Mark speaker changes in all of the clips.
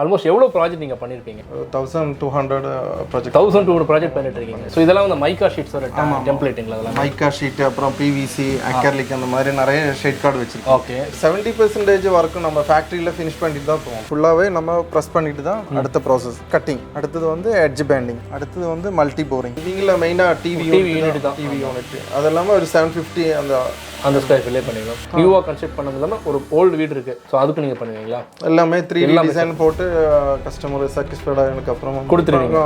Speaker 1: Almost எவ்வளோ project நீங்கள் பண்ணியிருப்பீங்க?
Speaker 2: 1200 ப்ராஜெக்ட்.
Speaker 1: 1200 ப்ராஜெக்ட் பண்ணிட்டு இருக்கீங்க. ஸோ இதெல்லாம் வந்து மைக்கா ஷீட்ஸோட டெம்ப்ளேட்டிங்களா? அதெல்லாம்
Speaker 2: மைக்கா ஷீட், அப்புறம் பிவிசி, அக்ரிலிக் அந்த மாதிரி நிறைய ஷீட் கார்டு வச்சிருக்கோம்.
Speaker 1: ஓகே.
Speaker 2: 70% ஒர்க்கு நம்ம ஃபேக்ட்ரியில் ஃபினிஷ் பண்ணிட்டு தான் போவோம். ஃபுல்லாகவே நம்ம ப்ரெஸ் பண்ணிட்டு தான் அடுத்த ப்ராசஸ் கட்டிங், அடுத்தது வந்து எட்ஜ் பேண்டிங், அடுத்தது வந்து மல்டி போரிங். இவங்கள மெயினாக டிவி யூனிட் தான். டிவி யூனிட் அது இல்லாமல் ஒரு 750
Speaker 1: அந்த ஸ்கொயர் ஃபீல்லே பண்ணிடலாம். நியூவாக கன்ஸ்ட்ரக்ட் பண்ணது இல்லாமல் ஒரு ஓல்டு வீடு இருக்குது, ஸோ அதுக்கு நீங்கள் பண்ணுவீங்களா?
Speaker 2: எல்லாமே 3D டிசைன் போட்டு கஸ்டமர் சாட்டிஸ்ஃபைடாக எனக்கு அப்புறமா
Speaker 1: கொடுத்துருவீங்க.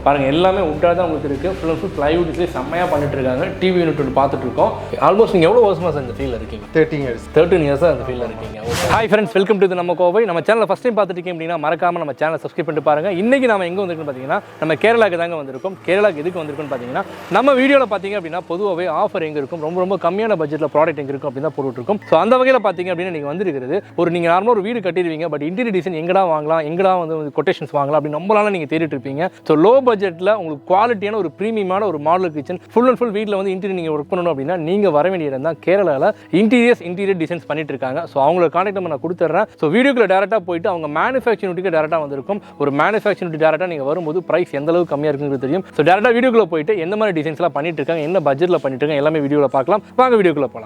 Speaker 1: பாருங்கள், எல்லாமே உட்டாக தான் உங்களுக்கு இருக்குது. ஃபுல் அண்ட் ஃபுல் ப்ளைவுட்லேயே செம்மையாக பண்ணிட்டு இருக்காங்க. டிவி யூனிட் ஒன்று பார்த்துட்டு இருக்கோம். ஆல்மோஸ்ட் நீங்கள் எவ்வளோ வருஷமாக இந்த ஃபீல்டில் இருக்கீங்க? 13 இயர்ஸாக அந்த ஃபீல்டில் இருக்கீங்க. ஹாய் ஃப்ரெண்ட்ஸ், வெல்கம் டு நம்ம கோவை. நம்ம சேனலில் ஃபஸ்ட் டைம் பார்த்துட்டு இருக்கீங்க அப்படின்னா மறக்காமல் நம்ம சேனலை சப்ஸ்கிரைப் பண்ணிட்டு பாருங்கள். இன்றைக்கி நம்ம எங்கே வந்திருக்குன்னு பார்த்தீங்கன்னா நம்ம கேரளாவுக்கு தாங்க வந்திருக்கோம். கேரளாவுக்கு எதுக்கு வந்திருக்குன்னு பார்த்தீங்கன்னா நம்ம வீடியோவில் பார்த்தீங்க அப்படின்னா பொதுவாகவே ஆஃபர் எங்கே இருக்கும், ரொம்ப ரொம்ப கம்மியான பட்ஜெட்டில் ப்ராடக்ட் எங்கே இருக்கும் அப்படின்னு போட்டுருக்கும். ஸோ அந்த வகையில் பார்த்தீங்க அப்படின்னா நீங்கள் வந்துருக்கிறது நீங்கள் நார்மலாக ஒரு வீடு கட்டிடுவீங்க, பட் இன்டீரியர் டிசைன் எங்கடா வாங்கலாம், எங்கடா வந்து கொட்டேஷன்ஸ் வாங்கலாம் அப்படின்னு நம்மளால நீங்கள் தேடிட்டு இருப்பீங்க. ஸோ லோ பட்ஜெட்டில் உங்களுக்கு குவாலிட்டியான ஒரு ப்ரீமியமான ஒரு model kitchen full and full வீட்டில் வந்து இன்டீரியர் நீங்கள் ஒர்க் பண்ணணும் அப்படின்னா நீங்கள் வர வேண்டிய இடம் தான் கேரளாவில் இன்டீரியர்ஸ் இன்டீரியர் டிசைன்ஸ் பண்ணிட்டு இருக்காங்க. ஸோ அவங்களோட கான்டாக்ட் நான் கொடுத்துட்றேன். ஸோ வீடியோக்குள்ள டேரெக்டாக போயிட்டு அவங்க மேனுஃபேக்சரிங்க்கு டேரெக்டாக வந்திருக்கும். ஒரு மேனுஃபேக்சரிங் டேரெக்டாக நீங்கள் வரும்போது ப்ரைஸ் எந்த அளவுக்கு கம்மியாக இருக்குங்கிறது தெரியும். ஸோ டேரெக்டாக வீடியோக்குள்ள போயிட்டு எந்த மாதிரி டிசைன்ஸ்லாம் பண்ணிட்டு இருக்காங்க, என்ன பட்ஜெட்டில் பண்ணிட்டு இருக்காங்க, எல்லாமே வீடியோவில் பார்க்கலாம். வாங்க வீடியோக்குள்ள போகலாம்.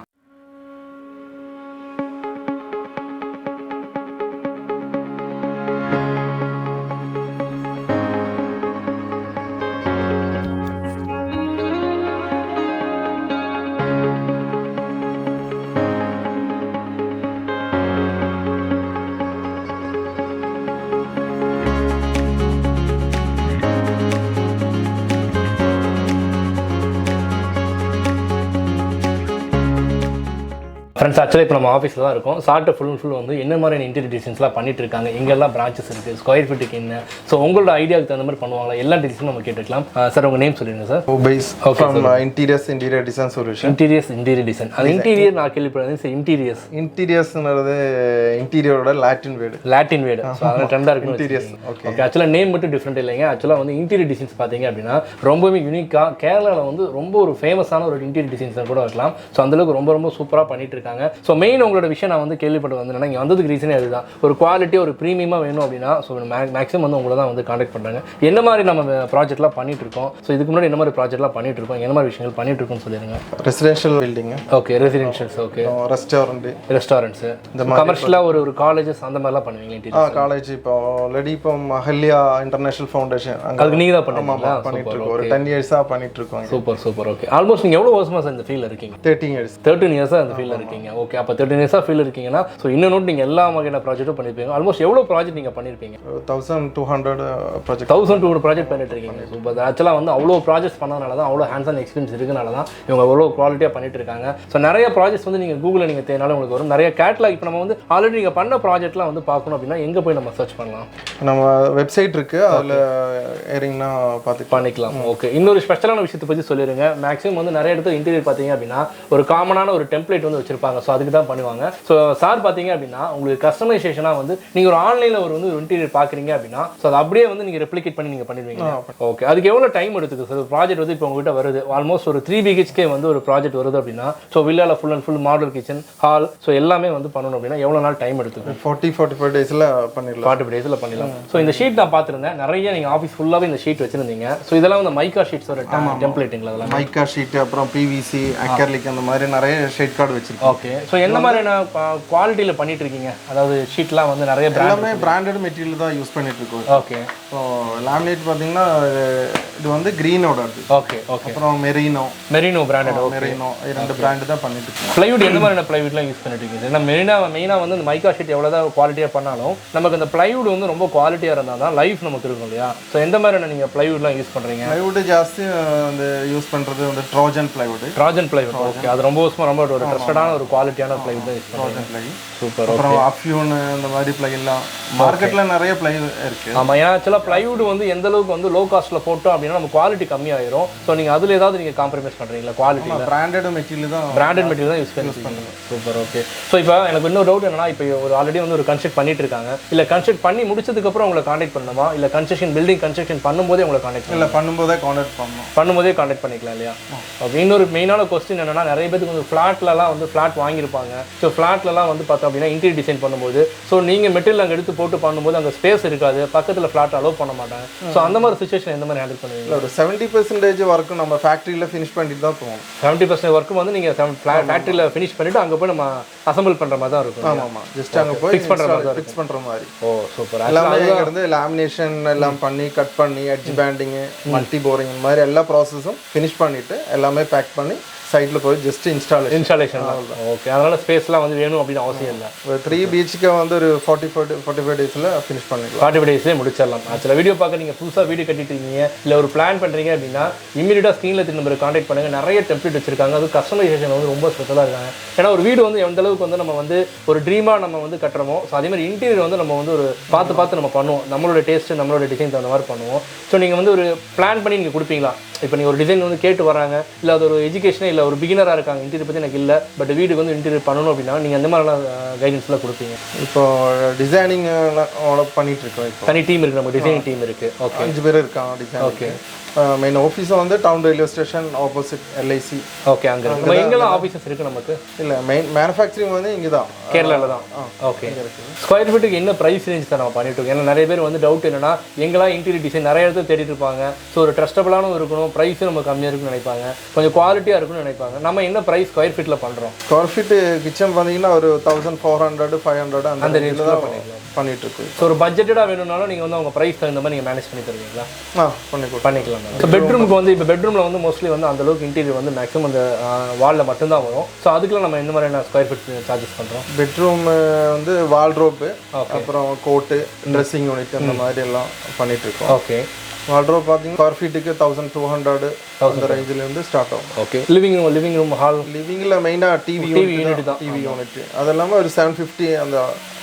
Speaker 1: ஃப்ரெண்ட்ஸ், ஆக்சுவலாக இப்போ நம்ம ஆஃபீஸில் தான் இருக்கும். சார்ட்டை ஃபுல் அண்ட் ஃபுல் வந்து என்ன மாதிரியான இன்டீரியர் டிசைன்ஸ்லாம் பண்ணிட்டு இருக்காங்க, எங்கெல்லாம் பிரான்ச்சஸ் இருக்குது, ஸ்கொயர் ஃபீட்டுக்கு என்ன, ஸோ உங்களோட ஐடியாவுக்கு தகுந்த மாதிரி பண்ணுவாங்களா, எல்லா டிசைனும் நம்ம கேட்டுக்கலாம். சார் உங்கள் நேம் சொல்லிடுங்க sir.
Speaker 2: Interius interior design solution.
Speaker 1: Interius interior design. அது இன்டீரியர் நான் கேள்விப்படுறது இன்டீரியஸ்.
Speaker 2: இன்டீரியர்ஸ்ங்கிறது இன்டீரியரோட லாட்டின் வேர்டு.
Speaker 1: ஸோ அதெல்லாம் ட்ரெண்டாக இருக்கும். இன்டீரியர்ஸ். ஓகே. ஆக்சுவலாக நேம் மட்டும் டிஃப்ரெண்ட் இல்லைங்க. ஆக்சுவலாக வந்து இன்டீரியர் டிசைன்ஸ் பார்த்தீங்க அப்படின்னா ரொம்பவே யூனிக்காக கேரளாவில் வந்து ரொம்ப ஒரு ஃபேமஸான ஒரு இன்டீரியர் டிசைன்ஸ் கூட இருக்கலாம். ஸோ அந்தளவுக்கு ரொம்ப ரொம்ப சூப்பராக பண்ணிட்டு இருக்காங்க. ஸோ மெயின் உங்களோட விஷயம் நான் வந்து கேள்விப்பட்டு வந்தேன்னா இங்கே வந்ததுக்கு ரீசனே அதுதான். ஒரு குவாலிட்டி ஒரு ப்ரீமியமாக வேணும் அப்படின்னா ஸோ மேக்ஸிமம் வந்து உங்களை தான் வந்து கான்டாக்ட் பண்ணுறாங்க. என்ன மாதிரி நம்ம ப்ராஜெக்ட்லாம் பண்ணிட்டு இருக்கோம், ஸோ இதுக்கு முன்னாடி என்ன மாதிரி ப்ராஜெக்ட்லாம் பண்ணிட்டு இருக்கோம், என்ன மாதிரி விஷயங்கள் பண்ணிட்டு இருக்கோம்னு சொல்லிடுங்க.
Speaker 2: Residential building.
Speaker 1: Okay. Residentials. Okay. Restaurants, இந்த கமர்ஷியலாக ஒரு காலேஜஸ் அந்த மாதிரிலாம் பண்ணுவீங்க?
Speaker 2: காலேஜ் இப்போ ஆல்ரெடி இப்போ மஹல்யா இன்டர்நேஷனல் ஃபவுண்டேஷன் அதுக்கு
Speaker 1: நீங்கள் தான் பண்ணுவீங்களா?
Speaker 2: பண்ணிட்டு இருக்கோம். ஒரு 10 இயர்ஸாக பண்ணிட்டு இருக்கோம்.
Speaker 1: சூப்பர். ஓகே. ஆல்மோஸ்ட் நீங்கள் எவ்வளோ வருஷமாக இந்த ஃபீல்டில் இருக்கீங்க? 13 இயர்ஸாக அந்த ஃபீல்டில் இருக்கீங்க. ஓகே. அப்போ 13 இயர்ஸாக ஃபீல்டில் இருக்கீங்கன்னா ஸோ இன்னும் நீங்கள் எல்லா வகையான ப்ராஜெக்ட்டும் பண்ணியிருப்பீங்க. ஆல்மோஸ்ட் எவ்வளோ ப்ராஜெக்ட் நீங்கள் பண்ணியிருப்பீங்க?
Speaker 2: 1200 ப்ராஜெக்ட்.
Speaker 1: 1200 ப்ராஜெக்ட் பண்ணிட்டு இருக்கீங்க. சூப்பர். ஆக்சுவலாக வந்து அவ்வளோ ப்ராஜெக்ட்ஸ் பண்ணதுனால தான், அவ்வளோ ஹேண்ட்ஸ் ஆன் எக்ஸ்பீரியன்ஸ் இருக்கனால தான் இவங்க அவ்வளோ குவாலிட்டியாக பண்ணிட்டு இருக்காங்க. ஸோ நிறைய ப்ராஜெக்ட்ஸ் வந்து நீங்கள் கூகுளில் நீங்கள் தேடினாலும் உங்களுக்கு வரும். நிறைய கேட்லாக் இப்போ நம்ம வந்து ஆல்ரெடி நீங்கள் பண்ண ப்ராஜெக்ட்லாம் வந்து பார்க்கணும் அப்படின்னா எங்கே போய் நம்ம சர்ச் பண்ணலாம்?
Speaker 2: நம்ம வெப்சைட் இருக்குது, அதில் ஏறிங்கன்னா
Speaker 1: பண்ணிக்கலாம். ஓகே. இன்னொரு ஸ்பெஷலான விஷயத்தை பற்றி சொல்லிடுங்க. மேக்ஸிமம் வந்து நிறைய இடத்துல இன்டீரியர் பார்த்தீங்க அப்படின்னா ஒரு காமனான ஒரு டெம்ப்ளேட் வந்து வச்சிருப்பாங்க. ஸோ அதுக்கு தான் பண்ணுவாங்க. ஸோ சார் பார்த்தீங்க அப்படின்னா உங்களுக்கு கஸ்டமைசேஷனாக வந்து நீங்கள் ஒரு ஆன்லைனில் ஒரு இன்டீரியர் பார்க்குறீங்க அப்படின்னா ஸோ அதை அப்படியே வந்து நீங்கள் ரெப்ளிகேட் பண்ணி நீங்கள் பண்ணிடுவீங்க. ஓகே. அதுக்கு எவ்வளோ டைம் எடுத்துக்கு சார்? ப்ராஜெக்ட் வந்து இப்போ உங்ககிட்ட வருது, ஆல்மோஸ்ட் ஒரு 3 BHK வந்து ஒரு ப்ராஜெக்ட் வருது அப்படின்னா ஸோ வில்லால full and full model kitchen, hall, so எல்லாமே வந்து பண்ணணும் அப்படின்னா எவ்வளோ நாள் டைம் எடுத்துக்கு?
Speaker 2: 45 டேஸில் பண்ணிடலாம்.
Speaker 1: 45 டேஸில் பண்ணிடலாம். ஸோ இந்த ஷீட் நான் பார்த்துருந்தேன், நிறைய நீங்கள் ஆஃபீஸ் ஃபுல்லாகவே இந்த ஷீட் வச்சிருந்தீங்க. ஸோ இதெல்லாம் வந்து மைக்கா ஷீட்ஸோட டெம்ப்ளேட்டிங்களா? அதெல்லாம்
Speaker 2: மைக்கா ஷீட், அப்புறம் பிவிசி, அக்ரிலிக் அந்த மாதிரி நிறைய ஷீட் கார்டு வச்சிருக்கோம்.
Speaker 1: ஓகே. ஸோ என்ன மாதிரியான குவாலிட்டியில் பண்ணிட்டு இருக்கீங்க? அதாவது ஷீட்லாம் வந்து நிறைய
Speaker 2: எல்லாமே பிராண்டட் மெட்டீரியல் தான் யூஸ் பண்ணிட்டு இருக்கோம்.
Speaker 1: ஓகே.
Speaker 2: ஸோ லேமினேட் பார்த்தீங்கன்னா இது வந்து கிரீனோட இருக்குது.
Speaker 1: ஓகே.
Speaker 2: அப்புறம் மெரினோ
Speaker 1: பிராண்டட்.
Speaker 2: மெரினோ 2 பிராண்டு தான் பண்ணிட்டு இருக்கோம்.
Speaker 1: பிளைவுட் எந்த மாதிரியான பிளைவுட்லாம் யூஸ் பண்ணிட்டு இருக்கீங்க? ஏன்னா மெயினாக வந்து இந்த மைக்கா ஷீட் எவ்வளோதான் குவாலிட்டியாக பண்ணாலும் நமக்கு அந்த பிளைவுட் வந்து ரொம்ப குவாலிட்டியாக இருந்தால் தான் லைஃப் நமக்கு இருக்கும் இல்லையா? ஸோ எந்த மாதிரியான நீங்கள் பிளைவுட்லாம் யூஸ் பண்ணுறீங்க?
Speaker 2: பிளைவுட் ஜாஸ்தி வந்து யூஸ் பண்ணுறது வந்து ட்ரோஜன் பிளைவுட்.
Speaker 1: ஓகே. அது ரொம்ப ரொம்ப ஒரு ட்ரஸ்டடான ஒரு குவாலிட்டியான பிளைவுட் தான் யூஸ் பண்ணுறோம். சூப்பர்.
Speaker 2: அப்புறம் அஃப்யூன் இந்த மாதிரி பிளைலாம் மார்க்கெட்டில் நிறைய பிளை இருக்குது.
Speaker 1: ஆமாம். ஏன்னா ஆக்சுவலாக பிளைவுட் வந்து எந்த அளவுக்கு வந்து லோ காஸ்ட்டில் போட்டோம் அப்படின்னா நம்ம குவாலிட்டி கம்மியாயிரும். ஸோ நீங்கள் அதில் ஏதாவது நீங்கள் காம்ப்ரமைஸ் பண்ணுறீங்களா? குவாலிட்டி பிராண்டட் மெட்டீரியல் தான் யூஸ் பண்ணுங்க. சூப்பர். ஓகே. ஸோ இப்போ எனக்கு இன்னொரு டவுட் என்னன்னா, இப்போ ஒரு ஆல்ரெடி வந்து ஒரு கன்ஸ்ட்ரக்ட் பண்ணிட்டு இருக்காங்க, இல்லை கன்ஸ்ட்ரக்ட் பண்ணி முடிச்சதுக்கப்புறம் உங்களை கான்டாக்ட் பண்ணணுமா, இல்லை பில்டிங் கன்ஸ்ட்ரக்ஷன் பண்ணும்போதே உங்களை கான்டாக்ட்
Speaker 2: இல்லை பண்ணும்போதே கான்டாக்ட் பண்ணிக்கலாம் இல்லையா?
Speaker 1: ஓகே. இன்னொரு மெயினான கொஸ்டின் என்னன்னா, நிறைய பேருக்கு வந்து ஃப்ளாட்லலாம் வந்து ஃப்ளாட் வாங்கியிருப்பாங்க. ஸோ ஃப்ளாட்லலாம் வந்து பார்த்தோம் அப்படின்னா இன்டீரியர் டிசைன் பண்ணும்போது ஸோ நீங்கள் மெட்டீரியல் அங்கே எடுத்து போட்டு பண்ணும்போது அங்கே ஸ்பேஸ் இருக்காது, பக்கத்தில் ஃப்ளாட் அலோவ் பண்ண மாட்டாங்க. ஸோ அந்த மாதிரி சுச்சுவேஷன் எந்த மாதிரி ஹேண்டில் பண்ணுவீங்க?
Speaker 2: ஒரு 70% ஒர்க்கு நம்ம ஃபேக்ட்ரியில் ஃபினிஷ் பண்ணிட்டு தான் போகணும்.
Speaker 1: 70% ஒர்க்கு வந்து நீங்கள் ஃபேக்ட்ரியில் ஃபினிஷ் பண்ணிவிட்டு அங்கே போய் நம்ம அசம்பிள் பண்ணுற மாதிரி தான் இருக்கும்.
Speaker 2: ஆமாம், ஜஸ்ட் அங்கே போய் ஃபிக்ஸ் பண்ணுற மாதிரி.
Speaker 1: ஓ சூப்பர்.
Speaker 2: எல்லாமே இருந்து லேமினேஷன் எல்லாம் பண்ணி கட் பண்ணி எட்ஜ் பேண்டிங்கு மல்டி போரிங் இந்த மாதிரி எல்லா ப்ராசஸும் ஃபினிஷ் பண்ணிவிட்டு எல்லாமே பேக் பண்ணி சைடில் போய் ஜஸ்ட் இன்ஸ்டாலேஷன் தான்.
Speaker 1: ஓகே, அதனால் ஸ்பேஸ்லாம் வந்து வேணும் அப்படின்னு அவசியம் இல்லை.
Speaker 2: ஒரு 3 BHK வந்து ஒரு 45 டேஸில் ஃபினிஷ் பண்ணிக்கலாம்.
Speaker 1: 45 டேஸ்லேயே முடிச்சிடலாம். ஆக்சுவலாக வீடியோ பார்க்க நீங்கள் புதுசாக வீடியோ கட்டிட்டு இருக்கீங்க இல்லை ஒரு பிளான் பண்ணுறீங்க அப்படின்னா இமீடியட்டாக ஸ்க்ரீனில் நம்பர் கான்டாக்ட் பண்ணுங்கள். நிறைய டெம்ப்ளேட் வச்சிருக்காங்க. அது கஸ்டமைசேஷன் வந்து ரொம்ப ஸ்பெஷலாக இருக்காங்க. ஏன்னா ஒரு வீடு வந்து எந்த அளவுக்கு வந்து நம்ம வந்து ஒரு ட்ரீமாக நம்ம வந்து கட்டுறோமோ ஸோ அதே மாதிரி இன்டீரியர் வந்து நம்ம வந்து ஒரு பார்த்து நம்ம பண்ணுவோம். நம்மளோட டேஸ்ட்டு நம்மளோட டிசைன் தகுந்த மாதிரி பண்ணுவோம். ஸோ நீங்கள் வந்து ஒரு பிளான் பண்ணி நீங்கள் கொடுப்பீங்களா? இப்போ நீங்கள் ஒரு டிசைன் வந்து கேட்டு வராங்க, இல்லை அது ஒரு எஜுகேஷனே இல்லை ஒரு பிகினராக இருக்காங்க, இன்டீரியர் பற்றி எனக்கு இல்லை பட் வீட்டுக்கு வந்து இன்டீரியர் பண்ணணும் அப்படின்னா நீங்கள் அந்த மாதிரிலாம் கைடன்ஸ்லாம் கொடுப்பீங்க?
Speaker 2: இப்போ டிசைனிங் பண்ணிட்டு இருக்கோம். இப்போ
Speaker 1: தனி டீம் இருக்குது, நம்ம டிசைனிங் டீம் இருக்குது. ஓகே, 5
Speaker 2: பேர் இருக்காங்க டிசைன். ஓகே, மெயின் ஆஃபீஸும் வந்து town railway station opposite LIC.
Speaker 1: Okay, அங்கே இருக்குது. எங்கெல்லாம் ஆஃபீஸஸ் இருக்குது நமக்கு?
Speaker 2: இல்லை, மெயின் மேனுஃபேக்சரிங் வந்து இங்கே தான்,
Speaker 1: கேரளாவில் தான். ஓகே, ஸ்கொயர் ஃபீட்டுக்கு என்ன ப்ரைஸ் ரேஞ்ச் தான் நம்ம பண்ணிட்டு இருக்கோம்? ஏன்னா நிறைய பேர் வந்து டவுட் என்னன்னா எங்கெல்லாம் இன்டீரியர் டிசைன் நிறைய இடத்துல தேடிட்டு இருப்பாங்க. ஸோ ஒரு ட்ரஸ்டபுளானும் இருக்கணும், ப்ரைஸும் நம்ம கம்மியாக இருக்குன்னு நினைப்பாங்க, கொஞ்சம் குவாலிட்டியாக இருக்குன்னு நினைப்பாங்க. நம்ம என்ன ப்ரைஸ் ஸ்கொயர் ஃபீட்டில் பண்ணுறோம்?
Speaker 2: ஸ்கொயர் ஃபீட்டு கிச்சன் பார்த்தீங்கன்னா ஒரு 1400 500 அந்த ரேஞ்சில் தான் பண்ணிட்டு இருக்கு.
Speaker 1: ஸோ ஒரு பட்ஜெட்டடாக வேணும்னாலும் நீங்கள் வந்து அவங்க ப்ரைஸ் தகுந்த மாதிரி நீங்கள் மேனேஜ் பண்ணி தருவீங்களா? பண்ணிக்கலாம். ஸோ பெட்ரூமுக்கு வந்து இப்போ பெட்ரூமில் வந்து மோஸ்ட்லி வந்து அந்த அளவுக்கு இன்டீரியர் வந்து மேக்ஸிமம் அந்த வாலில் மட்டும்தான் வரும். ஸோ அதுக்குலாம் நம்ம எந்த மாதிரியான ஸ்கொயர் ஃபீட் சார்ஜஸ் பண்ணுறோம்?
Speaker 2: பெட்ரூம் வந்து வால்ட்ரோப்பு, அப்புறம் கோட்டு, ட்ரெஸ்ஸிங் யூனிட் அந்த மாதிரி எல்லாம் பண்ணிட்டு இருக்கோம்.
Speaker 1: ஓகே,
Speaker 2: வால்ட்ரோப் பார்த்தீங்கன்னா ஸ்கொயர் ஃபீட்டுக்கு 1200 அந்த ரேஞ்சிலேருந்து ஸ்டார்ட் ஆகும்.
Speaker 1: Okay, living room hall.
Speaker 2: லிவிங்கில் மெயினாக டிவி யூனிட் தான். டிவி யூனிட் அது இல்லாமல் ஒரு 750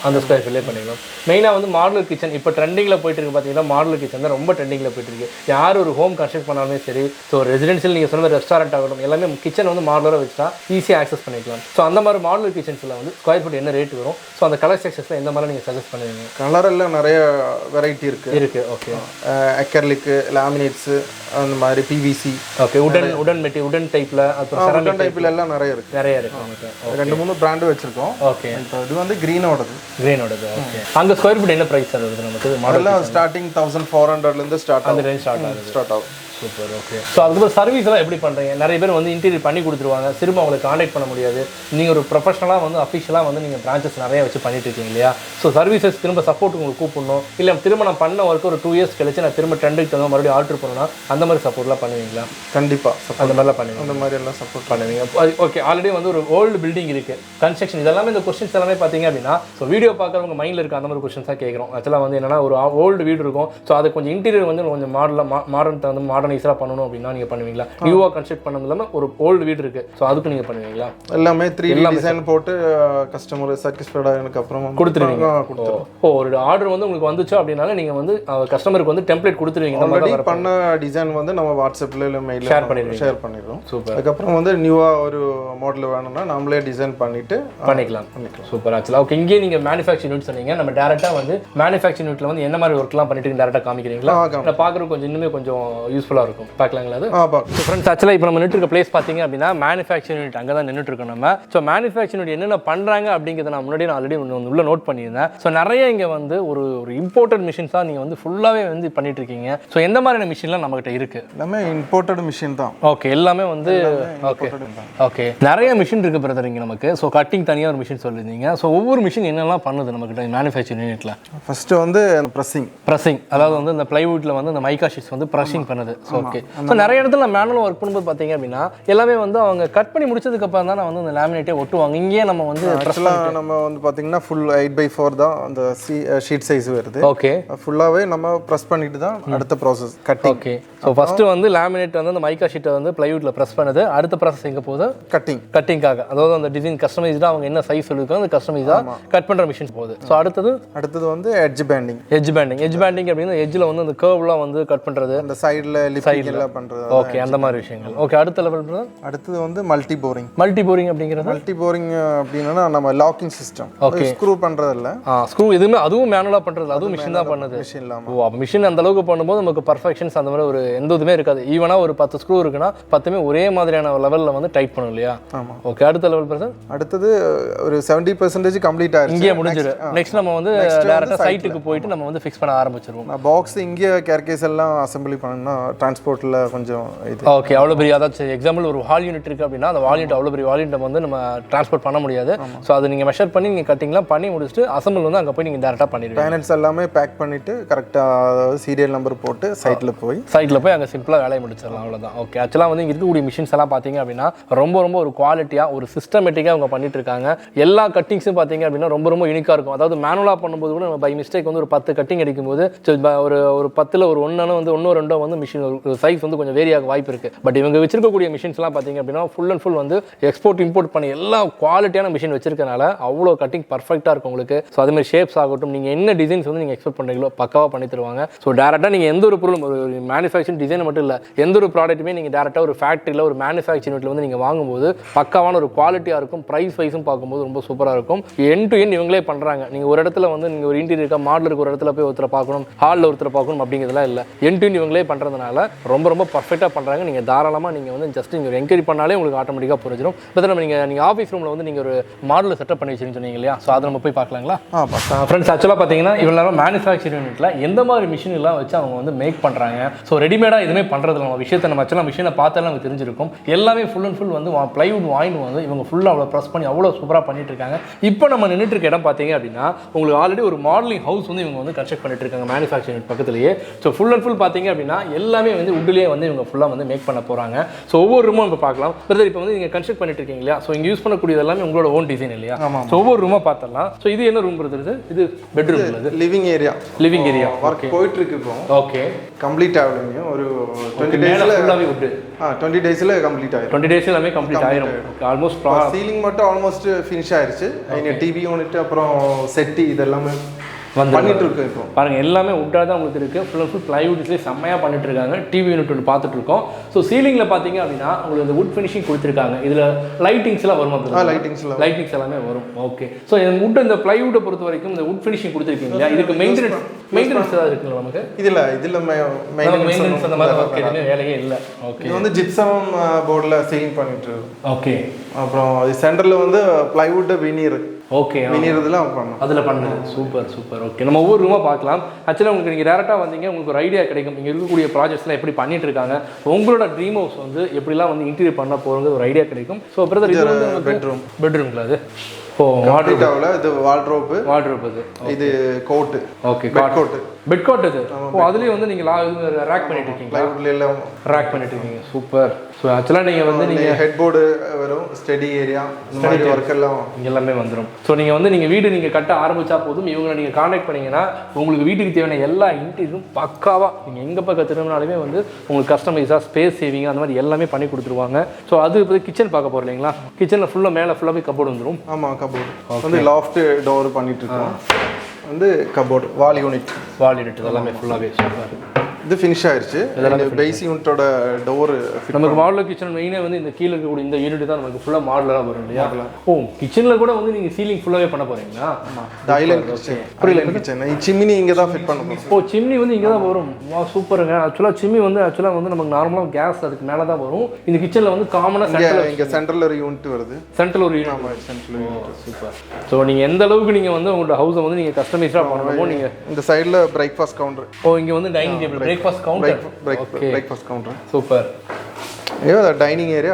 Speaker 2: அந்த
Speaker 1: ஸ்கொயர் ஃபீட்லேயே பண்ணிக்கலாம். மெயினாக வந்து மாடலர் கிச்சன் இப்போ ட்ரெண்டிங்கில் போயிட்டு இருக்கு. பார்த்தீங்கன்னா மாடலர் கிச்சன் தான் ரொம்ப ட்ரெண்டிங்கில் போயிட்டு இருக்கு. யார் ஒரு ஹோம் கன்ஸ்ட்ரக்ட் பண்ணாலுமே சரி, ஸோ ரெசிடென்ஷியல் நீங்கள் சொன்ன ரெஸ்டாரண்ட் ஆகட்டும் எல்லாமே கிச்சன் வந்து மாடலராக வச்சுட்டா ஈஸியாக ஆக்சஸ் பண்ணிக்கலாம். ஸோ அந்த மாதிரி மாடலர் கிச்சன்ஸில் வந்து ஸ்கொயர் ஃபீட் என்ன ரேட் வரும்? ஸோ அந்த கலர் செக்ஷன்ஸில் எந்த மாதிரி நீங்கள் சஜஸ்ட் பண்ணுவீங்க?
Speaker 2: கலரெல்லாம் நிறைய வெரைட்டி இருக்குது.
Speaker 1: ஓகே,
Speaker 2: அக்கர்லிக்கு, லாமினேட்ஸு, அந்த மாதிரி PVC.
Speaker 1: ஓகே, உடன் டைப்பில், அப்புறம்
Speaker 2: டைப்பில் எல்லாம் நிறைய இருக்குது.
Speaker 1: நமக்கு
Speaker 2: 2-3 பிராண்டு வச்சுருக்கோம்.
Speaker 1: ஓகே,
Speaker 2: இப்போ இது வந்து க்ரீனோடது.
Speaker 1: ஓகே, அங்கே ஸ்கொயர் ஃபீட் என்ன ப்ரைஸ் வருது நமக்கு?
Speaker 2: மாடல் ஸ்டார்டிங் 1400லேருந்து ஸ்டார்ட் ஆகும்.
Speaker 1: சூப்பர். ஓகே, ஸோ அதுக்கப்புறம் சர்வீஸ் எல்லாம் எப்படி பண்ணுறீங்க? நிறைய பேர் வந்து இன்டீரியர் பண்ணி கொடுத்துருவாங்க, திரும்ப அவங்களுக்கு காண்டாக்ட் பண்ண முடியாது. நீங்கள் ஒரு ப்ரொஃபஷனலாக வந்து அஃபிஷியலாக வந்து நீங்கள் பிரான்ச்சஸ் நிறைய வச்சு பண்ணிட்டு இருக்கீங்க இல்லையா? ஸோ சர்வீசஸ் திரும்ப சப்போர்ட் உங்களுக்கு கூப்பிடணும், இல்லை திரும்ப நான் பண்ண ஒர்க்கு ஒரு 2 இயர்ஸ் கழிச்சு நான் திரும்ப ட்ரெண்டுக்கு தகுந்த மறுபடியும் ஆர்டர் பண்ணணும்னா அந்த மாதிரி சப்போர்ட்லாம் பண்ணுவீங்களா?
Speaker 2: கண்டிப்பாக
Speaker 1: அந்த மாதிரிலாம் பண்ணுவீங்க.
Speaker 2: அந்த மாதிரி எல்லாம் சப்போர்ட்
Speaker 1: பண்ணுவீங்க. ஓகே, ஆல்ரெடி வந்து ஒரு ஓல்டு பில்டிங் இருக்குது, கன்ஸ்ட்ரக்ஷன், இதெல்லாமே இந்த கொஸ்டின்ஸ் எல்லாமே பார்த்தீங்க அப்படின்னா ஸோ வீடியோ பார்க்குறவங்க மைண்டில் இருக்க அந்த மாதிரி கொஸ்டின்ஸாக கேட்குறோம். ஆக்சுவலாக வந்து என்னன்னா ஒரு ஓல்டு வீடு இருக்கும், ஸோ அதை கொஞ்சம் இன்டீரியர் வந்து கொஞ்சம் மாடர்ன் தகுந்த மாடர்னைஸாக பண்ணணும் அப்படின்னா நீங்கள் பண்ணுவீங்களா? நியூவாக கன்ஸ்ட்ரக்ட் பண்ணது இல்லாமல் ஒரு ஓல்டு வீடு இருக்குது, ஸோ அதுக்கு நீங்கள் பண்ணுவீங்களா?
Speaker 2: எல்லாமே 3D டிசைன் போட்டு கஸ்டமர் சாட்டிஸ்ஃபைட் ஆனதுக்கு அப்புறம் கொடுத்துருவீங்க.
Speaker 1: ஒரு ஆர்டர் வந்து உங்களுக்கு வந்துச்சு அப்படின்னால நீங்கள் வந்து கஸ்டமருக்கு வந்து டெம்ப்ளேட் கொடுத்துருவீங்க.
Speaker 2: ஆல்ரெடி பண்ண டிசைன் வந்து நம்ம வாட்ஸ்அப்பில் இல்லை மெயிலில் ஷேர் பண்ணிடுறோம்.
Speaker 1: சூப்பர்.
Speaker 2: அதுக்கப்புறம் வந்து நியூவாக ஒரு மாடல் வேணும்னா நம்மளே டிசைன் பண்ணிட்டு பண்ணிக்கலாம்.
Speaker 1: சூப்பர். ஆக்சுவலாக ஓகே, இங்கே நீங்கள் மேனுஃபேக்சரிங் யூனிட் சொன்னீங்க, நம்ம டேரெக்டாக வந்து மேனுஃபேக்சரிங் யூனிட்ல வந்து என்ன மாதிரி ஒர்க்லாம் பண்ணிட்டு டேரெக்டாக காமிக்கிறீங்களா? பார்க்குறதுக்கு கொஞ்சம் இன்னுமே கொஞ்சம் யூஸ்ஃபுல்லாக இருக்கும், பார்க்கலாங்களா? ஃப்ரெண்ட்ஸ், ஆக்சுவலாக இப்போ நம்ம நின்று இருக்க பிளேஸ் பார்த்தீங்க அப்படின்னா மேனுஃபேக்சரிங் யூனிட், அங்கே தான் நின்றுட்டு இருக்கோம் நம்ம. ஸோ மேனுஃபேக்சரிங் யூனிட் என்னென்ன பண்ணுறாங்க அப்படிங்கிறத நான் முன்னாடி ஆல்ரெடி உள்ள நோட் பண்ணியிருந்தேன். ஸோ நிறைய இங்கே வந்து ஒரு இம்போர்ட்டட் மிஷின்ஸ் தான் நீங்கள் வந்து ஃபுல்லாகவே வந்து பண்ணிட்டு இருக்கீங்க. ஸோ எந்த மாதிரியான மிஷின்லாம் நம்மகிட்ட இருக்குது?
Speaker 2: எல்லாமே இம்போர்ட்டட் மிஷின் தான்.
Speaker 1: ஓகே, எல்லாமே வந்து ஓகே நிறைய மிஷின் இருக்குது பிரதர் இங்கே நமக்கு. ஸோ கட்டிங் தனியாக ஒரு மிஷின் சொல்லியிருந்தீங்க. ஸோ ஒவ்வொரு மிஷின் என்னெல்லாம் பண்ணுது நம்மகிட்ட மேனுஃபேக்சரிங் யூனிட்டில்?
Speaker 2: ஃபர்ஸ்ட் வந்து ப்ரெஸ்ஸிங்,
Speaker 1: அதாவது வந்து இந்த பிளைவுட்ல வந்து இந்த மைக்கா ஷீட்ஸ் வந்து ப்ரெஸ்ஸிங் பண்ணுது. ஓகே, ஸோ நிறைய இடத்துல மேனுவல் ஒர்க் பண்ணும்போது பார்த்தீங்க அப்படின்னா எல்லாமே வந்து அவங்க கட் பண்ணி முடிச்சதுக்கு அப்புறம் தான் வந்து அந்த லேமினேட்டே ஒட்டுவாங்க. இங்கேயே நம்ம வந்து
Speaker 2: நம்ம வந்து பார்த்தீங்கன்னா ஃபுல் 8x4 தான் அந்த ஷீட் சைஸ் வருது.
Speaker 1: ஓகே,
Speaker 2: ஃபுல்லாகவே நம்ம ப்ரெஸ் பண்ணிட்டு தான் அடுத்த process cutting.
Speaker 1: Okay, so first வந்து லேமினேட் வந்து அந்த மைக்கா ஷீட்டை வந்து பிளைவுட்ல ப்ரெஸ் பண்ணுது. அடுத்த ப்ராசஸ் எங்கே போகுது? கட்டிங்காக, அதாவது அந்த டிசைன் கஸ்டமைஸ்டாக அவங்க என்ன சைஸ் சொல்லியிருக்காங்க அந்த கஸ்டமைஸாக கட் பண்ணுற மிஷின் போகுது. ஸோ அடுத்தது
Speaker 2: வந்து எட்ஜ் பேண்டிங்
Speaker 1: அப்படின்னா எட்ஜில் வந்து அந்த கர்வ்லாம் வந்து கட் பண்ணுறது,
Speaker 2: அந்த சைடில் லிப்பிங் எல்லாம் பண்றது.
Speaker 1: ஓகே, அந்த மாதிரி விஷயங்கள். ஓகே, அடுத்த லெவல் பிரதர்?
Speaker 2: அடுத்து வந்து மல்டி போரிங்.
Speaker 1: மல்டி போரிங் அப்படிங்கிறது?
Speaker 2: மல்டி போரிங் அப்படின்னா நம்ம லாக்கிங் சிஸ்டம். ஓகே, ஸ்க்ரூ பண்றது இல்ல.
Speaker 1: ஸ்க்ரூ எதுவுமே அதுவும் மேனுவலா பண்றது, அதுவும் மிஷின் தான் பண்ணுது.
Speaker 2: மிஷின் இல்லாம.
Speaker 1: ஓ, அப்ப மிஷின் அந்த அளவுக்கு பண்ணும்போது நமக்கு பர்ஃபெக்ஷன்ஸ் அந்த மாதிரி ஒரு எந்த இதுமே இருக்காது. ஈவனா ஒரு 10 ஸ்க்ரூ இருக்குன்னா 10மே ஒரே மாதிரியான லெவல்ல வந்து டைட் பண்ணும் இல்லையா?
Speaker 2: ஆமா.
Speaker 1: ஓகே, அடுத்த லெவல் பிரதர்?
Speaker 2: அடுத்தது ஒரு 70% கம்ப்ளீட் ஆயிருச்சு.
Speaker 1: இங்கே முடிஞ்சிரும். நெக்ஸ்ட் நம்ம வந்து டைரக்டா சைட்டுக்கு போயிட்டு நம்ம வந்து ஃபிக்ஸ் பண்ண ஆரம்பிச்சிருவோம்.
Speaker 2: பாக்ஸ் இங்கே கேர்கேஸ் எல்லாம் அசெம்பிளி பண்ணனும்னா டிரான்ஸ்போர்ட்ல கொஞ்சம் இது.
Speaker 1: ஓகே, அவ்வளோ பெரிய அதாச்சும் எக்ஸாம்பிள் ஒரு ஹால் யூனிட் இருக்கு அப்படின்னா அந்த ஹால் யூனிட் அவ்வளோ பெரிய ஹால் யூனிட் வந்து நம்ம டிரான்ஸ்போர்ட் பண்ண முடியாது. ஸோ அது நீங்கள் மெஷர் பண்ணி நீங்கள் கட்டிங்லாம் பண்ணி முடிச்சுட்டு அசம்பிள் வந்து அங்கே போய் நீங்கள் டேரெக்டாக பண்ணிடுவீங்க.
Speaker 2: பேனல்ஸ் எல்லாமே பேக் பண்ணிட்டு கரெக்டாக அதாவது சீரியல் நம்பர் போட்டு சைட்டில் போய்
Speaker 1: அங்கே சிம்பிளாக வேலையை முடிச்சிடலாம், அவ்வளோதான். ஓகே, ஆக்சுவலாக வந்து இங்கே இருக்கக்கூடிய மிஷின்ஸ் எல்லாம் பார்த்தீங்க அப்படின்னா ரொம்ப ஒரு குவாலிட்டியாக ஒரு சிஸ்டமேட்டிக்காக அவங்க பண்ணிட்டு இருக்காங்க. எல்லா கட்டிங்ஸும் பார்த்தீங்க அப்படின்னா ரொம்ப யூனிக்காக இருக்கும். அதாவது மேனுவலாக பண்ணும்போது கூட நம்ம பை மிஸ்டேக் வந்து ஒரு 10 கட்டிங் அடிக்கும்போது ஒரு 10ல் ஒரு 1 வந்து 1-2 வந்து மிஷின் சைஸ் வந்து கொஞ்சம் வேரி ஆக வாய்ப்பு இருக்குது. பட் இவங்க வச்சிருக்கக்கூடிய மிஷின்ஸ்லாம் பார்த்தீங்க அப்படின்னா ஃபுல் அண்ட் ஃபுல் வந்து எக்ஸ்போர்ட் இம்போர்ட் பண்ணி எல்லா குவாலிட்டியான மிஷின் வச்சிருக்கனால அவ்வளோ கட்டிங் பர்ஃபெக்டாக இருக்கும் உங்களுக்கு. ஸோ அதேமாதிரி ஷேப்ஸ் ஆகட்டும், நீங்கள் என்ன டிசைன்ஸ் வந்து நீங்கள் எக்ஸ்பெக்ட் பண்ணுறீங்களோ பக்காவாக பண்ணி தருவாங்க. ஸோ டேரெக்டாக நீங்கள் எந்த ஒரு பொருளும் ஒரு மேனுஃபேக்சரிங் டிசைன் மட்டும் இல்லை, எந்த ஒரு ப்ராடக்ட்டுமே நீங்கள் டேரெக்டாக ஒரு ஃபேக்ட்ரியில் ஒரு மேனுஃபேக்சரிங் யூனிட்ல வந்து நீங்கள் வாங்கும்போது பக்காவான ஒரு குவாலிட்டியாக இருக்கும். ப்ரைஸ் வைஸும் பார்க்கும்போது ரொம்ப சூப்பராக இருக்கும். எண்ட் டு எண்ட் இவங்களே பண்ணுறாங்க. நீங்கள் ஒரு இடத்துல வந்து நீங்கள் ஒரு இன்டீரியர் மாடலுக்கு ஒரு இடத்துல போய் ஒருத்தரை பார்க்கணும், ஹாலில் ஒருத்தரை பார்க்கணும் அப்படிங்கிறதுலாம் இல்லை. எண்ட் டு எண்ட் இவங்களே பண்ணுறதுனால ரொம்ப பர்ஃபெக்டாக பண்ணுறாங்க. நீங்கள் தாராளமாக நீங்கள் வந்து ஜஸ்ட் நீங்கள் ஒரு என்கொயரி பண்ணாலே உங்களுக்கு ஆட்டோமேட்டிக்காக புரிஞ்சிடும். இப்போ நம்ம நீங்கள் ஆஃபீஸ் ரூமில் வந்து நீங்கள் ஒரு மாடல் செட்டப் பண்ணி வச்சுருன்னு சொன்னீங்க இல்லையா? ஸோ அதை நம்ம போய் பார்க்கலாங்களா? ஃப்ரெண்ட்ஸ், ஆக்சுவலாக பார்த்தீங்கன்னா இவ்வளோ நேரம் மேனுஃபேக்சரிங் யூனிட்டில் எந்த மாதிரி மிஷின் எல்லாம் வச்சு அவங்க வந்து மேக் பண்ணுறாங்க. ஸோ ரெடிமேடாக எதுவுமே பண்ணுறதுல நம்ம விஷயத்தை நம்ம ஆக்சுவலாக மிஷினை பார்த்தாலும் நமக்கு தெரிஞ்சிருக்கும். எல்லாமே ஃபுல் அண்ட் ஃபுல் வந்து பிளைவுட் வாங்கிட்டு வந்து இவங்க ஃபுல்லாக அவ்வளோ ப்ரெஸ் பண்ணி அவ்வளோ சூப்பராக பண்ணிட்டு இருக்காங்க. இப்போ நம்ம நின்றுட்டு இருக்க இடம் பார்த்தீங்க அப்படின்னா உங்களுக்கு ஆல்ரெடி ஒரு மாடலிங் ஹவுஸ் வந்து இவங்க வந்து கன்ஸ்ட்ரக்ட் பண்ணிட்டு இருக்காங்க மேனுஃபேக்சரிங் யூனிட் பக்கத்துலேயே. ஸோ ஃபுல் அண்ட் ஃபுல் பார்த்தீங்க அப்படின்னா எல்லாமே வந்து உட்லேயே வந்து இவங்க ஃபுல்லாக வந்து மேக் பண்ண போகிறாங்க. ஸோ ஒவ்வொரு ரூமும் இப்போ பார்க்கலாம். பிரதர், இப்போ வந்து நீங்கள் கன்ஸ்ட்ரக்ட் பண்ணிட்டு இருக்கீங்க இல்லையா? ஸோ இங்கே யூஸ் பண்ணக்கூடியது எல்லாமே உங்களோட ஓன் டிசைன் இல்லையா? ஸோ ஒவ்வொரு ரூமாக பார்த்தலாம். ஸோ இது என்ன ரூம் பிரதர்? இது பெட்ரூம் இல்லை,
Speaker 2: லிவிங் ஏரியா. ஒர்க் போயிட்டு இருக்கு இப்போ.
Speaker 1: ஓகே,
Speaker 2: கம்ப்ளீட் ஆகுதுங்க. ஒரு 20 டேஸ்ல ஃபுல்லாவே விட்டு 20 டேஸ்ல கம்ப்ளீட் ஆயிடும்.
Speaker 1: 20 டேஸ்ல எல்லாமே கம்ப்ளீட் ஆயிடும். ஆல்மோஸ்ட்
Speaker 2: சீலிங் மட்டும் ஆல்மோஸ்ட் ஃபினிஷ் ஆயிருச்சு. இங்க டிவி யூனிட் அப்புறம் செட்டி இதெல்லாம் பண்ணிட்டு இருக்கு. இப்போ
Speaker 1: பாருங்க, எல்லாமே உட்டா தான் உங்களுக்கு இருக்கு. ஃபுல் அண்ட் ஃபுல் பிளைவுட்ஸ்லேயே செம்மையாக பண்ணிட்டு இருக்காங்க. டிவி யூனிட் ஒன்று பார்த்துட்டு இருக்கோம். ஸோ சீலிங்கில் பார்த்தீங்க அப்படின்னா உங்களுக்கு இந்த வுட் ஃபினிஷிங் கொடுத்துருக்காங்க. இதில் லைட்டிங்ஸ்லாம் வரும். லைட்டிங்ஸ் எல்லாமே வரும். ஓகே, ஸோ வுட் இந்த பிளைவுட்டை பொறுத்த வரைக்கும் இந்த வுட் ஃபினிஷிங் கொடுத்துருக்கீங்க இல்லையா? இதுக்கு மெயின்டெனன்ஸ் ஏதாவது இருக்குங்களா நமக்கு?
Speaker 2: இதில் மெயின்டெனன்ஸ் அந்த மாதிரி
Speaker 1: எதுவுமே வேலையே இல்லை. ஓகே,
Speaker 2: இது வந்து ஜிப்சம் போர்டில் சீலிங் பண்ணிட்டு இருக்கு.
Speaker 1: ஓகே,
Speaker 2: அப்புறம் சென்டரில் வந்து பிளைவுட் வினீர்.
Speaker 1: ஓகே, அதில் பண்ணுது. சூப்பர். ஓகே, நம்ம ஒவ்வொரு ரூமாக பார்க்கலாம். ஆக்சுவலாக உங்களுக்கு நீங்கள் டேரெக்டாக வந்தீங்க உங்களுக்கு ஒரு ஐடியா கிடைக்கும். இங்கே இருக்கக்கூடிய ப்ராஜெக்ட்ஸ்லாம் எப்படி பண்ணிட்டு இருக்காங்க, உங்களோட ட்ரீம் ஹவுஸ் வந்து எப்படிலாம் வந்து இன்டீரியர் பண்ண போகிறது ஒரு ஐடியா கிடைக்கும். ஸோ பிரதர், இது வந்து பெட்ரூம்ல அது
Speaker 2: வார்ட்ரோப்ல இது வார்ட்ரோப் இது கோட்.
Speaker 1: ஓகே, பெட் கோட் இது. அதுலயே வந்து நீங்க ரேக் பண்ணிட்டு இருக்கீங்களா?
Speaker 2: எல்லாம்
Speaker 1: ரேக் பண்ணிட்டு இருக்கீங்க. சூப்பர். ஸோ ஆக்சுவலாக நீங்கள் வந்து நீங்கள்
Speaker 2: ஹெட் போர்டு வரும், ஸ்டடி ஏரியா, இந்த மாதிரி ஒர்க் எல்லாம்
Speaker 1: எல்லாமே வந்துடும். ஸோ நீங்கள் வந்து வீடு நீங்கள் கட்ட ஆரம்பித்தா போதும், இவங்களை நீங்கள் கான்டாக்ட் பண்ணிங்கன்னா உங்களுக்கு வீட்டுக்கு தேவையான எல்லா இன்டீரியரும் பக்காவாக நீங்கள் எங்கே பக்கம் திரும்பினாலுமே வந்து உங்களுக்கு கஸ்டமைஸாக ஸ்பேஸ் சேவிங் அந்த மாதிரி எல்லாமே பண்ணி கொடுத்துருவாங்க. ஸோ அது இப்போ கிச்சன் பார்க்க போகிறோம் இல்லைங்களா? கிச்சனில் ஃபுல்லாக மேலே ஃபுல்லாகவே கபோர்டு வந்துடும்.
Speaker 2: ஆமாம், கபோர்டு வந்து லாஃப்ட் டோர் பண்ணிட்டு இருக்கோம். வந்து கபோர்டு வால் யூனிட்
Speaker 1: இதெல்லாமே ஃபுல்லாகவே சூப்பர்.
Speaker 2: இது ஃபினிஷ் ஆயிருச்சு. பேசிக் யூனிட்டோட டோர்
Speaker 1: நமக்கு மாடலர் கிச்சன் மெயினாக வந்து இந்த கீழே இருக்கக்கூடிய இந்த யூனிட் தான் நமக்கு ஃபுல்லாக மாடலராக வரும் இல்லையா? ஓ, கிச்சனில் கூட வந்து நீங்கள் சீலிங் ஃபுல்லாகவே பண்ண போகிறீங்களா?
Speaker 2: Island kitchen. புரியல, கிச்சன் சிம்னி இங்கே தான் ஃபிட் பண்ண போகிறோம்.
Speaker 1: ஓ, சிம்னி வந்து இங்கே தான் வரும். வா, சூப்பருங்க. ஆக்சுவலாக சிம்னி வந்து நமக்கு நார்மலாக கேஸ் அதுக்கு மேலே தான் வரும். இந்த கிச்சனில் வந்து காமனாக
Speaker 2: இங்கே சென்ட்ரல் ஒரு யூனிட் வருது.
Speaker 1: சென்ட்ரல் ஒரு unit. Central unit. Super. So நீங்கள் எந்த அளவுக்கு நீங்கள் வந்து உங்களோட ஹவுஸை வந்து நீங்கள் கஸ்டமைஸாக பண்ணணுமோ நீங்கள்
Speaker 2: இந்த சைடில் பிரேக்ஃபாஸ்ட் கவுண்டர்.
Speaker 1: ஓ, இங்கே வந்து dining table, breakfast counter.
Speaker 2: Breakfast counter.
Speaker 1: Super.
Speaker 2: Dining area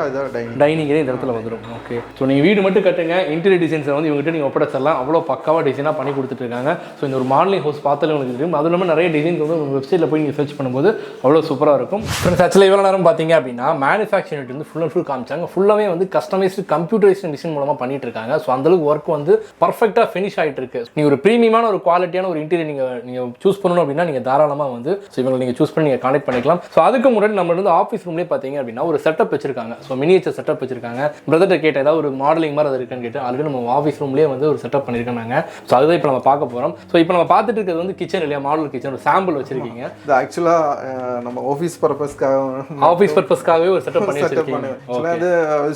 Speaker 1: dining area இந்த இடத்துல வந்துடும். ஓகே, ஸோ நீங்கள் வீடு மட்டும் கட்டுங்க, இன்டீரியர் டிசைன்ஸை வந்து இவங்ககிட்ட நீங்கள் ஒப்படைச்சிடலாம். அவ்வளோ பக்காவாக டிசைனாக பண்ணி கொடுத்துட்ருக்காங்க. ஸோ இந்த ஒரு மாடலிங் ஹவுஸ் பார்த்தாலே உங்களுக்கு தெரியும். அதுவும் இல்லாமல் நிறைய டிசைன்ஸ் வந்து உங்கள் வெப்சைட்டில் போய் நீங்கள் சர்ச் பண்ணும்போது அவ்வளோ சூப்பராக இருக்கும். ஆக்சுவலாக இவ்வளோ நேரம் பார்த்தீங்க அப்படின்னா மேனுஃபேக்சரிங் யூனிட் வந்து ஃபுல் அண்ட் ஃபுல் காமிச்சாங்க. ஃபுல்லாகவே வந்து கஸ்டமைஸ்டு கம்ப்யூட்டரைஸ்டு டிசைன் மூலமாக பண்ணிட்டு இருக்காங்க. ஸோ அந்தளவுக்கு ஒர்க் வந்து பர்ஃபெக்டாக ஃபினிஷ் ஆகிட்டு இருக்கு. நீங்கள் ஒரு ப்ரீமியமான ஒரு குவாலிட்டியான ஒரு இன்டீரியர் நீங்கள் சூஸ் பண்ணணும் அப்படின்னா நீங்கள் தாராளமாக வந்து ஸோ இவங்களை நீங்கள் சூஸ் பண்ணி நீங்கள் கான்டெக்ட் பண்ணிக்கலாம். ஸோ அதுக்கு முன்னாடி நம்ம வந்து ஆஃபீஸ் ரூம்லேயே பார்த்தீங்க அப்படின்னா ஒரு ஒரு செட்டப் வச்சிருக்காங்க. ஸோ மினியேச்சர் செட்டப் வச்சிருக்காங்க. பிரதர்கிட்ட கேட்ட ஏதாவது ஒரு மாடலிங் மாதிரி அது இருக்குன்னு கேட்டு ஆல்ரெடி நம்ம ஆஃபீஸ் ரூம்லேயே வந்து ஒரு செட்டப் பண்ணியிருக்கோம் நாங்கள். ஸோ அதுதான் இப்போ நம்ம பார்க்க போகிறோம். ஸோ இப்போ நம்ம பார்த்துட்டு இருக்கிறது வந்து கிச்சன் இல்லையா, மாடல் கிச்சன் ஒரு சாம்பிள் வச்சிருக்கீங்க.
Speaker 2: இது ஆக்சுவலாக நம்ம ஆஃபீஸ்
Speaker 1: பர்பஸ்க்காகவே ஒரு செட்டப் பண்ணி வச்சிருக்கீங்க.
Speaker 2: அது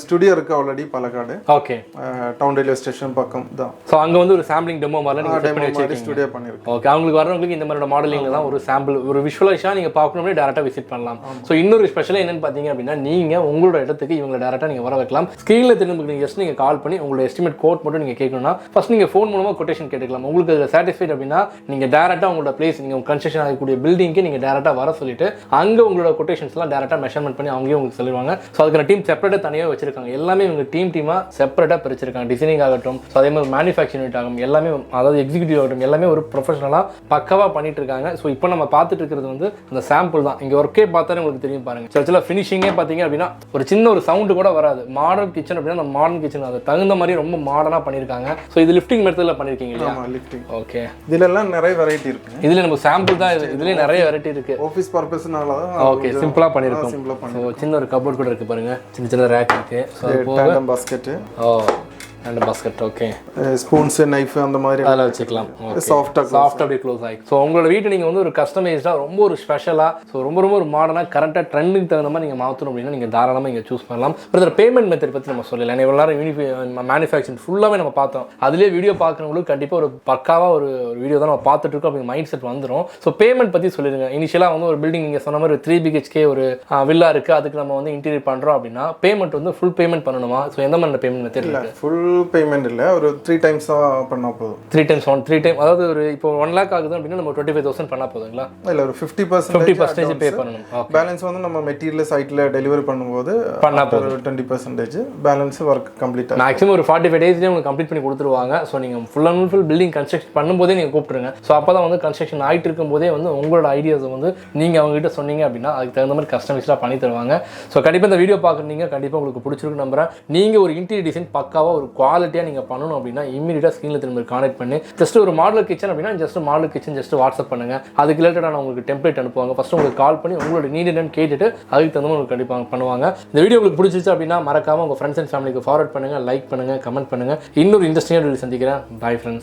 Speaker 2: ஸ்டுடியோ இருக்கு already Palakkad.
Speaker 1: Okay,
Speaker 2: town railway station பக்கம் தான்.
Speaker 1: ஸோ அங்கே வந்து ஒரு சாம்பிளிங் டெமோ மாதிரி நீங்கள் செட் பண்ணி வச்சிருக்கீங்க.
Speaker 2: ஸ்டுடியோ பண்ணியிருக்கோம்.
Speaker 1: ஓகே, அவங்களுக்கு வரவங்களுக்கு இந்த மாதிரியோட மாடலிங்ல தான் ஒரு சாம்பிள் ஒரு விஷுவலைஸாக நீங்கள் பார்க்கணும்னே டேரெக்டாக விசிட் பண்ணலாம். ஸோ இன்னொரு ஸ்பெஷலாக என்னன்னு பார்த்தீங்க அப்படின்னா நீங்கள் உங்களோட இடத்துக்கு இவங்களை டேரெக்டாக நீங்கள் வர வைக்கலாம். ஸ்க்ரீனில் திரும்ப நீங்கள் ஜஸ்ட் நீங்கள் கால் பண்ணி உங்களோட எஸ்டிமேட் கோட் மட்டும் நீங்கள் கேட்கணும்னா ஃபர்ஸ்ட் நீங்கள் ஃபோன் மூலமாக கொட்டேஷன் கேட்டுக்கலாம். உங்களுக்கு அதில் சாட்டிஸ்ஃபைட் அப்படின்னா நீங்கள் டேரெக்டாக உங்களோட பிளேஸ் நீங்கள் கன்ஸ்ட்ரக்ஷன் ஆகக்கூடிய பில்டிங்க்கு நீங்கள் டேரெக்டாக வர சொல்லிட்டு அங்கே உங்களோட கொட்டேஷன்ஸ்லாம் டேரெக்டாக மெஷர்மெண்ட் பண்ணி அவங்களே உங்களுக்கு சொல்லுவாங்க. ஸோ அதுக்கான டீம் செப்பரேட்டாக தனியாக வச்சிருக்காங்க. எல்லாமே இவங்க டீமாக செப்பரேட்டாக பிரிச்சிருக்காங்க. டிசைனிங் ஆகட்டும், ஸோ அதே மாதிரி மேனுஃபேக்சரிங் யூனிட் ஆகும், எல்லாமே அதாவது எக்ஸிக்யூட்டிவ் ஆகட்டும், எல்லாமே ஒரு ப்ரொஃபஷனலாக பக்கவாக பண்ணிட்டு இருக்காங்க. ஸோ இப்போ நம்ம பார்த்துட்டு இருக்கிறது வந்து அந்த சாம்பிள் தான். இங்கே ஒர்க்கே பார்த்தாலே உங்களுக்கு தெரியும் பாருங்க. சில ஃபினிஷிங்கே பார்த்தீங்க அப்படின்னா ஒரு சின்ன ஒரு சவுண்டு கூட வராது. மாடர்ன் கிச்சன் அப்படின்னா அந்த மாடர்ன் கிச்சன் அது தகுந்த மாதிரி ரொம்ப மாடர்னாக பண்ணியிருக்காங்க. ஸோ இது லிஃப்டிங் மெத்தடில் பண்ணியிருக்கீங்க இல்லையா?
Speaker 2: லிஃப்டிங்.
Speaker 1: ஓகே,
Speaker 2: இதுலலாம் நிறைய வெரைட்டி இருக்கு.
Speaker 1: இதுல நம்ம சாம்பிள் தான். இதுலயே நிறைய வெரைட்டி இருக்கு.
Speaker 2: ஆஃபீஸ் பர்பஸ்னால தான்.
Speaker 1: ஓகே, சிம்பிளா பண்ணிருக்கோம். ஸோ சின்ன ஒரு கபோர்ட் கூட இருக்கு பாருங்க. சின்ன சின்ன ரேக் இருக்கு. So
Speaker 2: tandem basket.
Speaker 1: Oh, and basket. Okay,
Speaker 2: spoons, knife அந்த மாதிரி
Speaker 1: அதெல்லாம் வச்சுக்கலாம். சாஃப்டா அப்படியே க்ளோஸ் ஆகி. ஸோ உங்களோட வீட்டை நீங்கள் வந்து ஒரு கஸ்டமைஸ்டாக ரொம்ப ஒரு ஸ்பெஷலாக, ஸோ ரொம்ப ஒரு மாடர்னாக கரெக்டாக ட்ரெண்டுக்கு தகுந்த மாதிரி நீங்கள் மாற்றணும் அப்படின்னா நீங்கள் தாராளமாக இங்கே சூஸ் பண்ணலாம். பிரதர், பேமெண்ட் மெத்தட் பற்றி நம்ம சொல்லலாம். இவ்வளோ நேரம் மேனுஃபேக்சரிங் ஃபுல்லாகவே நம்ம பார்த்தோம். அதிலே வீடியோ பார்க்குறவங்களுக்கு கண்டிப்பாக ஒரு பக்காவாக ஒரு வீடியோ தான் நம்ம பார்த்துட்டு இருக்கோம் அப்படிங்கிற மைண்ட் செட் வந்துடும். ஸோ பேமெண்ட் பற்றி சொல்லிடுங்க. இனிஷியலாக வந்து ஒரு பில்டிங் நீங்கள் சொன்ன மாதிரி ஒரு 3 BHK ஒரு வில்லா இருக்குது, அதுக்கு நம்ம வந்து இன்டீரியர் பண்ணுறோம் அப்படின்னா பேமெண்ட் வந்து ஃபுல் பேமெண்ட் பண்ணணுமா? ஸோ எந்த மாதிரி பேமெண்ட் மெத்தட் இல்லை?
Speaker 2: ஃபுல் பேமெண்ட் இல்லை, ஒரு 3 times தான் பண்ணா போதும்.
Speaker 1: 3 times 3 டைம், அதாவது ஒரு இப்போ 1 lakh ஆகுது அப்படின்னா நம்ம 25,000 பண்ணா போதுங்களா?
Speaker 2: இல்லை, ஒரு 50%
Speaker 1: பே பண்ணணும்.
Speaker 2: பேலன்ஸ் வந்து நம்ம மெட்டீரியல் சைட்டில் டெலிவரி பண்ணும்போது பண்ணா போதும். 20% பேலன்ஸ் ஒர்க் கம்ப்ளீட் ஆகும்.
Speaker 1: மேக்ஸிமம் ஒரு 45 டேஸ்லேயே உங்களுக்கு கம்ப்ளீட் பண்ணி கொடுத்துருவாங்க. ஸோ நீங்கள் full and full building construction பண்ணும்போதே நீங்கள் கூப்பிட்டுருங்க. ஸோ அப்போ தான் வந்து கன்ஸ்ட்ரக்ஷன் ஆகிட்டு இருக்கும்போதே வந்து உங்களோட ஐடியாஸை வந்து நீங்கள் அவங்ககிட்ட சொன்னீங்க அப்படின்னா அதுக்கு தகுந்த மாதிரி கஸ்டமைஸ்டாக பண்ணி தருவாங்க. ஸோ கண்டிப்பாக இந்த வீடியோ பார்க்குறீங்க, கண்டிப்பாக உங்களுக்கு பிடிச்சிருக்கு நம்புறேன். நீங்கள் ஒரு இன்டீரியர் டிசைன் பக்காவாக ஒரு குவாலிட்டியாக நீங்கள் பண்ணணும் அப்படின்னா இமீடியட்டாக ஸ்க்ரீனில் திரும்ப கான்டெக்ட் பண்ணி ஜஸ்ட் ஒரு மாடல் கிச்சன் அப்படின்னா just model kitchen just WhatsApp பண்ணுங்க. அதுக்கு ரிலேட்டடான உங்களுக்கு டெம்ப்ளேட் அனுப்புவாங்க. ஃபர்ஸ்ட் உங்களுக்கு கால் பண்ணி உங்களோட நீட் என்னன்னு கேட்டுட்டு அதுக்கு தகுந்த உங்களுக்கு கண்டிப்பாக பண்ணுவாங்க. இந்த வீடியோ உங்களுக்கு பிடிச்சிச்சு அப்படின்னா மறக்காம உங்கள் ஃப்ரெண்ட்ஸ் அண்ட் ஃபேமிலிக்கு ஃபார்வர்ட் பண்ணுங்க, லைக் பண்ணுங்க, கமெண்ட் பண்ணுங்க. இன்னொரு இன்ட்ரெஸ்டிங்காக வீடியோ சந்திக்கிறேன். Bye friends.